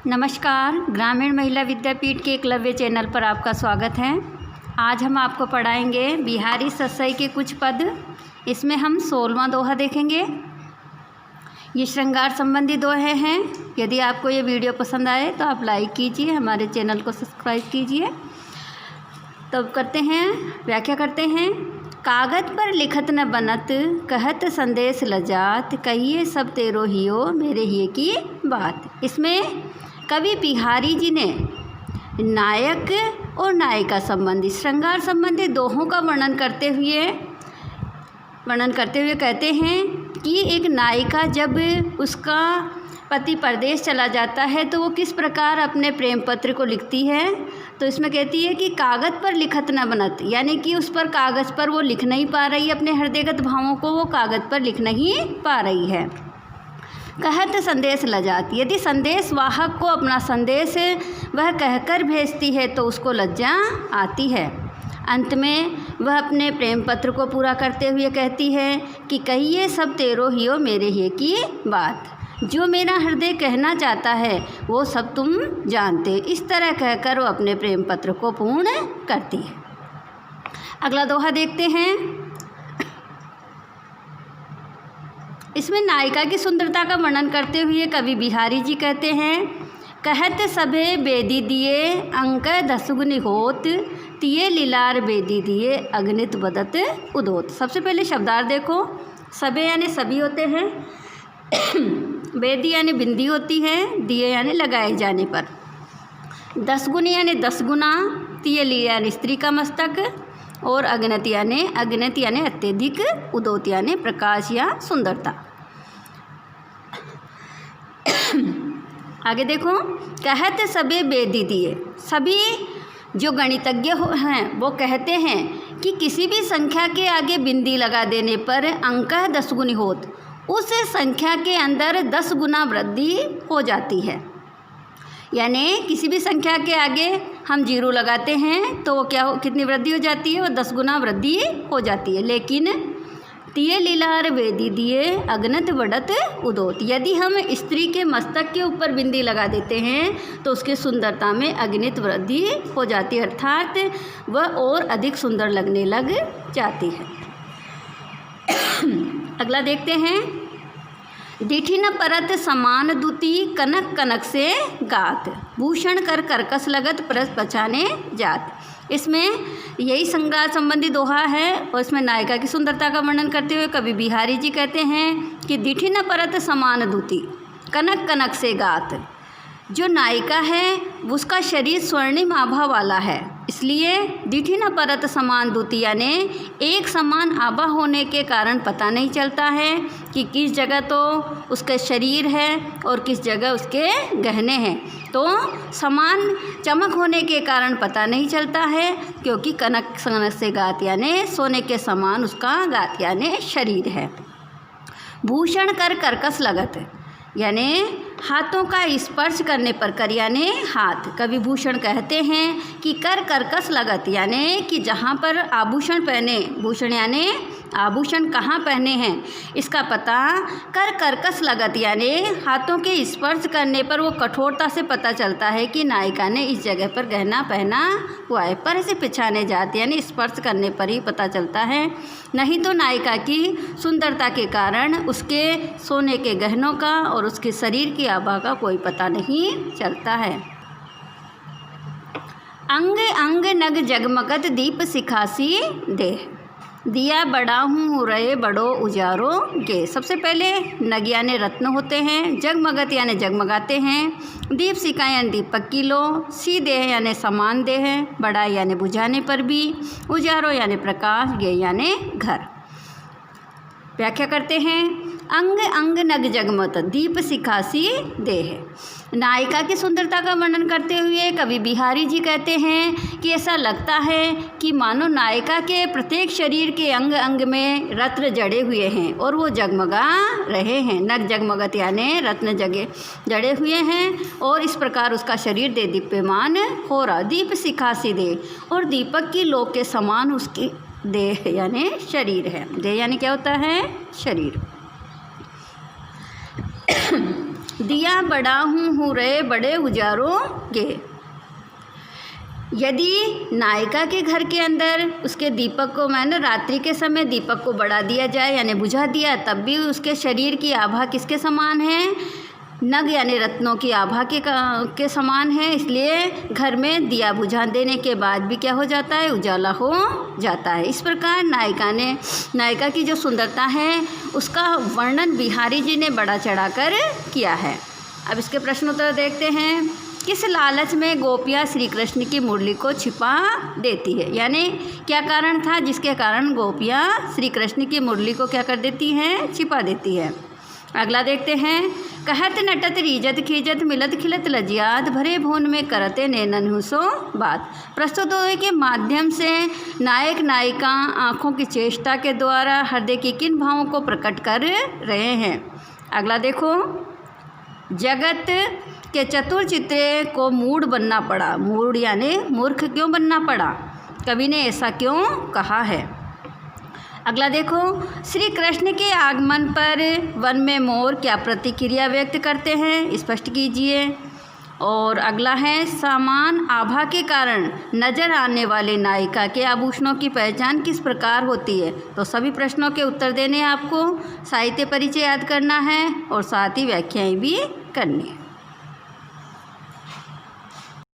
नमस्कार, ग्रामीण महिला विद्यापीठ के एकलव्य चैनल पर आपका स्वागत है। आज हम आपको पढ़ाएंगे बिहारी सस्सई के कुछ पद। इसमें हम 16वां दोहा देखेंगे। ये श्रृंगार संबंधी दोहे हैं। यदि आपको ये वीडियो पसंद आए तो आप लाइक कीजिए, हमारे चैनल को सब्सक्राइब कीजिए। तो करते हैं, व्याख्या करते हैं। कागज पर लिखत न बनत, कहत संदेश लजात, कहिए सब तेरो हियो मेरे हिये की बात। इसमें कवि बिहारी जी ने नायक और नायिका संबंधी, श्रृंगार संबंधी दोहों का वर्णन करते हुए कहते हैं कि एक नायिका जब उसका पति परदेश चला जाता है तो वो किस प्रकार अपने प्रेम पत्र को लिखती है। तो इसमें कहती है कि कागज़ पर लिखत न बनत, यानी कि उस पर कागज़ पर वो लिख नहीं पा रही, अपने हृदयगत भावों को वो कागज़ पर लिख नहीं पा रही है। कहत संदेश लजात, यदि संदेश वाहक को अपना संदेश वह कहकर भेजती है तो उसको लज्जा आती है। अंत में वह अपने प्रेम पत्र को पूरा करते हुए कहती है कि कहिए सब तेरो हियो मेरे हिये की बात, जो मेरा हृदय कहना चाहता है वो सब तुम जानते। इस तरह कहकर वो अपने प्रेम पत्र को पूर्ण करती है। अगला दोहा देखते हैं। इसमें नायिका की सुंदरता का वर्णन करते हुए कवि बिहारी जी कहते हैं, कहत सभे बेदी दिए अंक दसगुनी होत, तिये लीलार बेदी दिए अगणित बदत उदोत। सबसे पहले शब्दार्थ देखो। सबे यानी सभी होते हैं, बेदी यानी बिंदी होती है, दिए यानी लगाए जाने पर, दसगुनी यानी 10 गुना, तिये ली यानी स्त्री का मस्तक, और अगणित यानी अत्यधिक, उदोत यानी प्रकाश या सुंदरता। आगे देखो, कहत सबे बेदी दिए, सभी जो गणितज्ञ हैं वो कहते हैं कि किसी भी संख्या के आगे बिंदी लगा देने पर अंक 10 गुनी होत, उस संख्या के अंदर 10 गुना वृद्धि हो जाती है। यानी किसी भी संख्या के आगे हम 0 लगाते हैं तो वो कितनी वृद्धि हो जाती है, वो 10 गुना वृद्धि हो जाती है। लेकिन तिये लीलार वेदी दिए अगणित बढ़त उदोत, यदि हम स्त्री के मस्तक के ऊपर बिंदी लगा देते हैं तो उसकी सुंदरता में अगणित वृद्धि हो जाती है, अर्थात वह और अधिक सुंदर लगने लग जाती है। अगला देखते हैं। डिठी न परत समान दूती, कनक कनक से गात, भूषण कर करकस लगत परस बचाने जात। इसमें यही श्रृंगार संबंधी दोहा है और इसमें नायिका की सुंदरता का वर्णन करते हुए कवि बिहारी जी कहते हैं कि डिठी न परत समान दूती, कनक कनक से गात। जो नायिका है उसका शरीर स्वर्णिम आभा वाला है, इसलिए डिठी न परत समान दूती यानी एक समान आभा होने के कारण पता नहीं चलता है कि किस जगह तो उसका शरीर है और किस जगह उसके गहने हैं। तो समान चमक होने के कारण पता नहीं चलता है, क्योंकि कनक कनक से गात यानी सोने के समान उसका गात यानी शरीर है। भूषण कर करकस लगत, यानी हाथों का स्पर्श करने पर, कर यानी हाथ, कवि भूषण कहते हैं कि कर करकस लगत, यानी कि जहाँ पर आभूषण पहने, भूषण यानी आभूषण कहाँ पहने हैं इसका पता कर करकस लगत, यानी हाथों के स्पर्श करने पर वो कठोरता से पता चलता है कि नायिका ने इस जगह पर गहना पहना हुआ है। पर इसे पिछाने जाते यानी स्पर्श करने पर ही पता चलता है, नहीं तो नायिका की सुंदरता के कारण उसके सोने के गहनों का और उसके शरीर की आभा का कोई पता नहीं चलता है। अंग अंग नग जगमगत दीप सिखासी देह, दिया बड़ा हूँ रहे बड़ो उजारो के। सबसे पहले नग यानी रत्न होते हैं, जगमगत यानी जगमगाते हैं, दीप सिका यानी दीपक की लो, सी देह यानी समान देह, बड़ा यानी बुझाने पर भी, उजारो यानी प्रकाश, गे यानी घर। व्याख्या करते हैं। अंग अंग नग जगमत दीप सिखासी देह। नायिका की सुंदरता का वर्णन करते हुए कवि बिहारी जी कहते हैं कि ऐसा लगता है कि मानो नायिका के प्रत्येक शरीर के अंग अंग में रत्न जड़े हुए हैं और वो जगमगा रहे हैं। नग जगमगत यानी रत्न जड़े हुए हैं और इस प्रकार उसका शरीर दे दीप्यमान हो रहा। दीप सिखासी दे, और दीपक की लो के समान उसकी देह यानी शरीर है। देह यानी क्या होता है? शरीर। दिया बड़ा हूँ रे बड़े उजारों के। यदि नायिका के घर के अंदर उसके दीपक को मैंने रात्रि के समय दीपक को बढ़ा दिया जाए यानी बुझा दिया, तब भी उसके शरीर की आभा किसके समान है? नग यानी रत्नों की आभा के समान है। इसलिए घर में दिया बुझा देने के बाद भी क्या हो जाता है? उजाला हो जाता है। इस प्रकार नायिका की जो सुंदरता है उसका वर्णन बिहारी जी ने बढ़ा चढ़ाकर किया है। अब इसके प्रश्नोत्तर देखते हैं। किस लालच में गोपियाँ श्री कृष्ण की मुरली को छिपा देती है? यानी क्या कारण था जिसके कारण गोपियाँ श्री कृष्ण की मुरली को क्या कर देती हैं? छिपा देती है। अगला देखते हैं। कहत नटत रीजत खीजत मिलत खिलत लजियात भरे भुवन में करते नैनन हुसो बात। प्रस्तुत होए के माध्यम से नायक नायिका आँखों की चेष्टा के द्वारा हृदय की किन भावों को प्रकट कर रहे हैं? अगला देखो। जगत के चतुर चित्रे को मूढ़ बनना पड़ा। मूढ़ यानी मूर्ख क्यों बनना पड़ा? कवि ने ऐसा क्यों कहा है? अगला देखो। श्री कृष्ण के आगमन पर वन में मोर क्या प्रतिक्रिया व्यक्त करते हैं? स्पष्ट कीजिए। और अगला है। समान आभा के कारण नजर आने वाले नायिका के आभूषणों की पहचान किस प्रकार होती है? तो सभी प्रश्नों के उत्तर देने आपको साहित्य परिचय याद करना है और साथ ही व्याख्याएं भी करनी है।